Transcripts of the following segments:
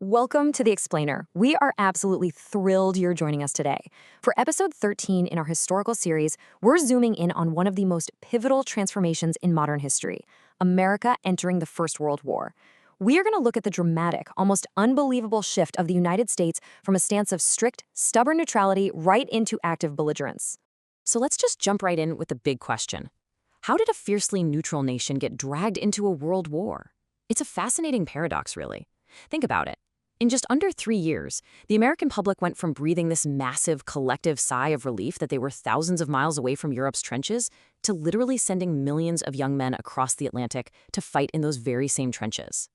Welcome to The Explainer. We are absolutely thrilled you're joining us today. For episode 13 in our historical series, we're zooming in on one of the most pivotal transformations in modern history, America entering the First World War. We are going to look at the dramatic, almost unbelievable shift of the United States from a stance of strict, stubborn neutrality right into active belligerence. So let's just jump right in with the big question. How did a fiercely neutral nation get dragged into a world war? It's a fascinating paradox, really. Think about it. In just under 3 years, the American public went from breathing this massive collective sigh of relief that they were thousands of miles away from Europe's trenches to literally sending millions of young men across the Atlantic to fight in those very same trenches.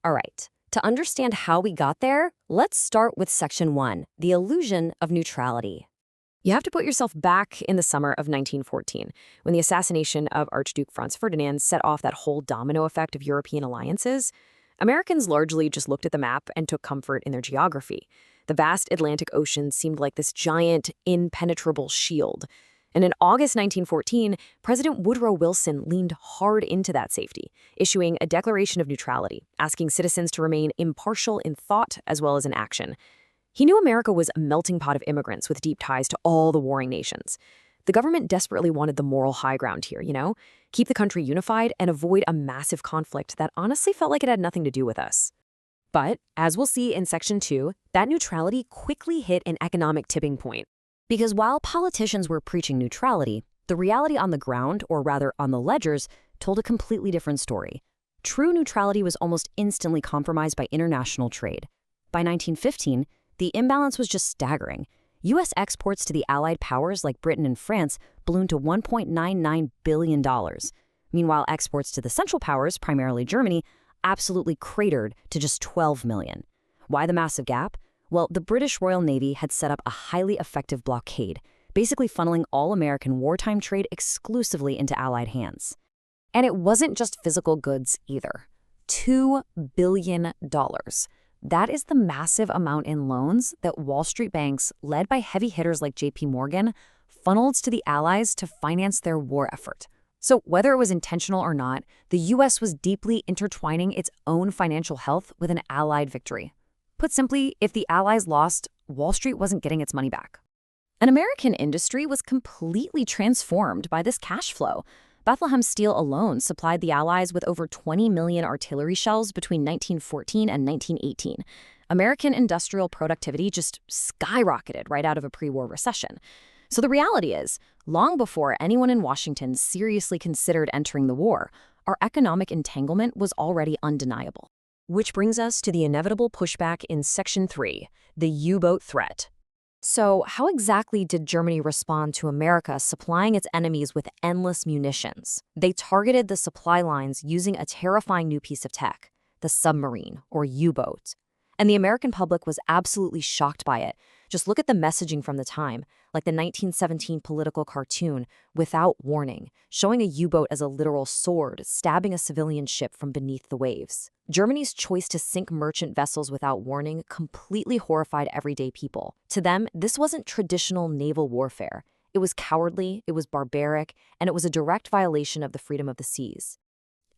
All right, to understand how we got there, let's start with Section 1, the illusion of neutrality. You have to put yourself back in the summer of 1914, when the assassination of Archduke Franz Ferdinand set off that whole domino effect of European alliances. Americans largely just looked at the map and took comfort in their geography. The vast Atlantic Ocean seemed like this giant, impenetrable shield. And in August 1914, President Woodrow Wilson leaned hard into that safety, issuing a declaration of neutrality, asking citizens to remain impartial in thought as well as in action. He knew America was a melting pot of immigrants with deep ties to all the warring nations. The government desperately wanted the moral high ground here, keep the country unified and avoid a massive conflict that honestly felt like it had nothing to do with us. But, as we'll see in Section 2, that neutrality quickly hit an economic tipping point. Because while politicians were preaching neutrality, the reality on the ground, or rather on the ledgers, told a completely different story. True neutrality was almost instantly compromised by international trade. By 1915, the imbalance was just staggering. U.S. exports to the Allied powers like Britain and France ballooned to $1.99 billion. Meanwhile, exports to the Central Powers, primarily Germany, absolutely cratered to just $12 million. Why the massive gap? Well, the British Royal Navy had set up a highly effective blockade, basically funneling all American wartime trade exclusively into Allied hands. And it wasn't just physical goods either. $2 billion. That is the massive amount in loans that Wall Street banks, led by heavy hitters like J.P. Morgan, funneled to the Allies to finance their war effort. So whether it was intentional or not, the U.S. was deeply intertwining its own financial health with an Allied victory. Put simply, if the Allies lost, Wall Street wasn't getting its money back. An American industry was completely transformed by this cash flow. Bethlehem Steel alone supplied the Allies with over 20 million artillery shells between 1914 and 1918. American industrial productivity just skyrocketed right out of a pre-war recession. So the reality is, long before anyone in Washington seriously considered entering the war, our economic entanglement was already undeniable. Which brings us to the inevitable pushback in Section 3, the U-boat threat. So how exactly did Germany respond to America supplying its enemies with endless munitions? They targeted the supply lines using a terrifying new piece of tech, the submarine, or U-boat. And the American public was absolutely shocked by it. Just look at the messaging from the time, like the 1917 political cartoon, Without Warning, showing a U-boat as a literal sword stabbing a civilian ship from beneath the waves. Germany's choice to sink merchant vessels without warning completely horrified everyday people. To them, this wasn't traditional naval warfare. It was cowardly, it was barbaric, and it was a direct violation of the freedom of the seas.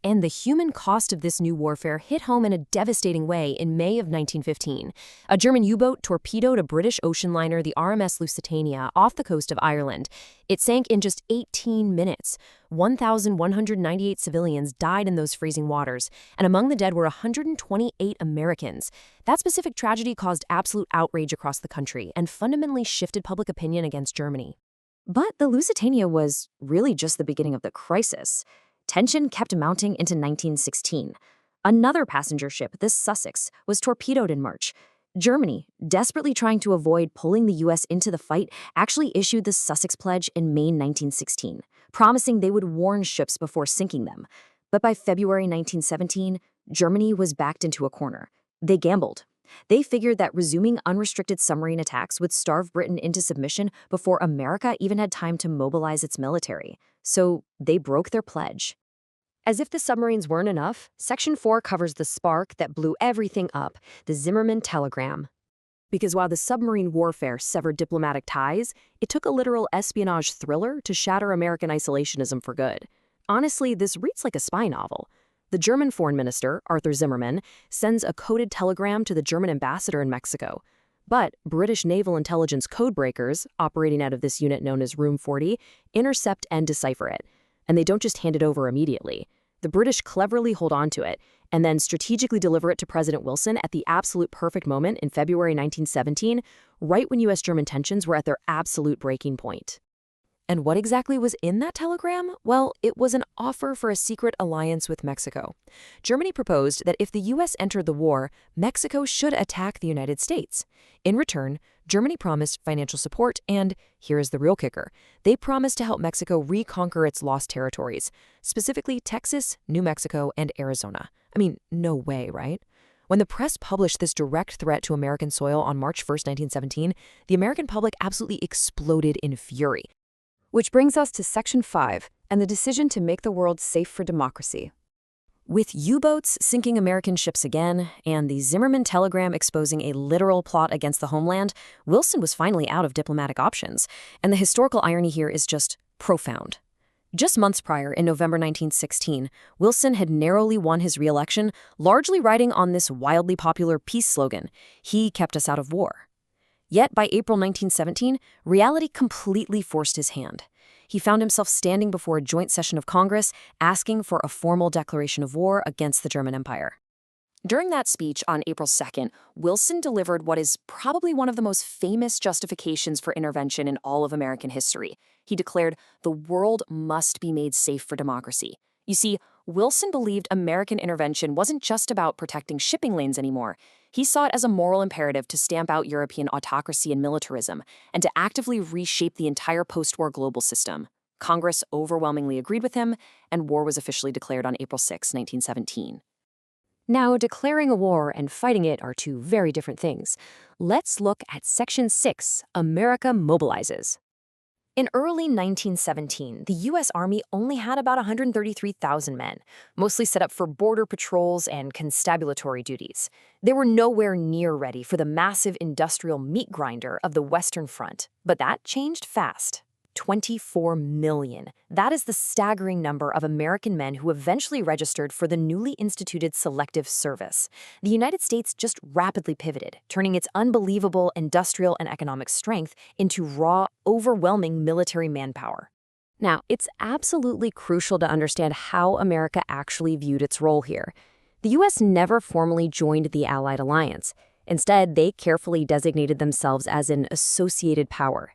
And the human cost of this new warfare hit home in a devastating way in May of 1915. A German U-boat torpedoed a British ocean liner, the RMS Lusitania, off the coast of Ireland. It sank in just 18 minutes. 1,198 civilians died in those freezing waters, and among the dead were 128 Americans. That specific tragedy caused absolute outrage across the country and fundamentally shifted public opinion against Germany. But the Lusitania was really just the beginning of the crisis. Tension kept mounting into 1916. Another passenger ship, this Sussex, was torpedoed in March. Germany, desperately trying to avoid pulling the U.S. into the fight, actually issued the Sussex Pledge in May 1916, promising they would warn ships before sinking them. But by February 1917, Germany was backed into a corner. They gambled. They figured that resuming unrestricted submarine attacks would starve Britain into submission before America even had time to mobilize its military. So they broke their pledge. As if the submarines weren't enough, Section 4 covers the spark that blew everything up, the Zimmermann telegram. Because while the submarine warfare severed diplomatic ties, it took a literal espionage thriller to shatter American isolationism for good. Honestly, this reads like a spy novel. The German foreign minister, Arthur Zimmermann, sends a coded telegram to the German ambassador in Mexico. But British naval intelligence codebreakers, operating out of this unit known as Room 40, intercept and decipher it. And they don't just hand it over immediately. The British cleverly hold on to it and then strategically deliver it to President Wilson at the absolute perfect moment in February 1917, right when U.S.-German tensions were at their absolute breaking point. And what exactly was in that telegram? Well, it was an offer for a secret alliance with Mexico. Germany proposed that if the U.S. entered the war, Mexico should attack the United States. In return, Germany promised financial support and, here is the real kicker, they promised to help Mexico reconquer its lost territories, specifically Texas, New Mexico, and Arizona. I mean, no way, right? When the press published this direct threat to American soil on March 1st, 1917, the American public absolutely exploded in fury. Which brings us to Section 5 and the decision to make the world safe for democracy. With U-boats sinking American ships again and the Zimmermann telegram exposing a literal plot against the homeland, Wilson was finally out of diplomatic options. And the historical irony here is just profound. Just months prior, in November 1916, Wilson had narrowly won his re-election, largely riding on this wildly popular peace slogan, "He kept us out of war." Yet by April 1917, reality completely forced his hand. He found himself standing before a joint session of Congress asking for a formal declaration of war against the German Empire. During that speech on April 2nd, Wilson delivered what is probably one of the most famous justifications for intervention in all of American history. He declared, "The world must be made safe for democracy." You see, Wilson believed American intervention wasn't just about protecting shipping lanes anymore. He saw it as a moral imperative to stamp out European autocracy and militarism, and to actively reshape the entire post-war global system. Congress overwhelmingly agreed with him, and war was officially declared on April 6, 1917. Now, declaring a war and fighting it are two very different things. Let's look at Section 6, America Mobilizes. In early 1917, the U.S. Army only had about 133,000 men, mostly set up for border patrols and constabulary duties. They were nowhere near ready for the massive industrial meat grinder of the Western Front, but that changed fast. 24 million. That is the staggering number of American men who eventually registered for the newly instituted Selective Service. The United States just rapidly pivoted, turning its unbelievable industrial and economic strength into raw, overwhelming military manpower. Now, it's absolutely crucial to understand how America actually viewed its role here. The U.S. never formally joined the Allied alliance. Instead, they carefully designated themselves as an associated power.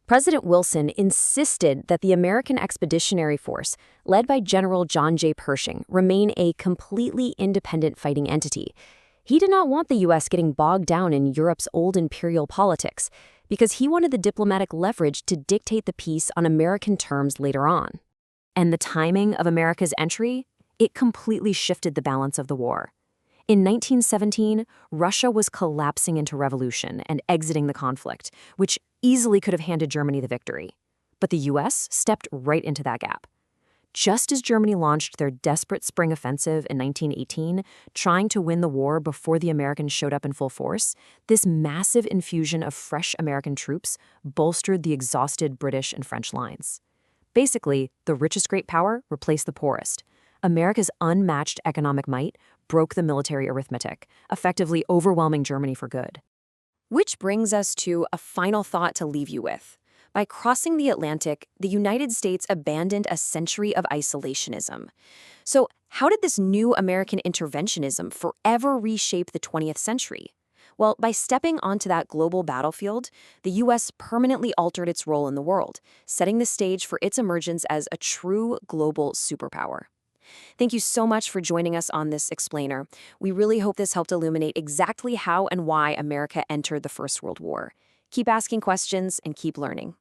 President Wilson insisted that the American Expeditionary Force, led by General John J. Pershing, remain a completely independent fighting entity. He did not want the U.S. getting bogged down in Europe's old imperial politics, because he wanted the diplomatic leverage to dictate the peace on American terms later on. And the timing of America's entry? It completely shifted the balance of the war. In 1917, Russia was collapsing into revolution and exiting the conflict, which easily could have handed Germany the victory. But the U.S. stepped right into that gap. Just as Germany launched their desperate spring offensive in 1918, trying to win the war before the Americans showed up in full force, this massive infusion of fresh American troops bolstered the exhausted British and French lines. Basically, the richest great power replaced the poorest. America's unmatched economic might broke the military arithmetic, effectively overwhelming Germany for good. Which brings us to a final thought to leave you with. By crossing the Atlantic, the United States abandoned a century of isolationism. So, how did this new American interventionism forever reshape the 20th century? Well, by stepping onto that global battlefield, the U.S. permanently altered its role in the world, setting the stage for its emergence as a true global superpower. Thank you so much for joining us on this explainer. We really hope this helped illuminate exactly how and why America entered the First World War. Keep asking questions and keep learning.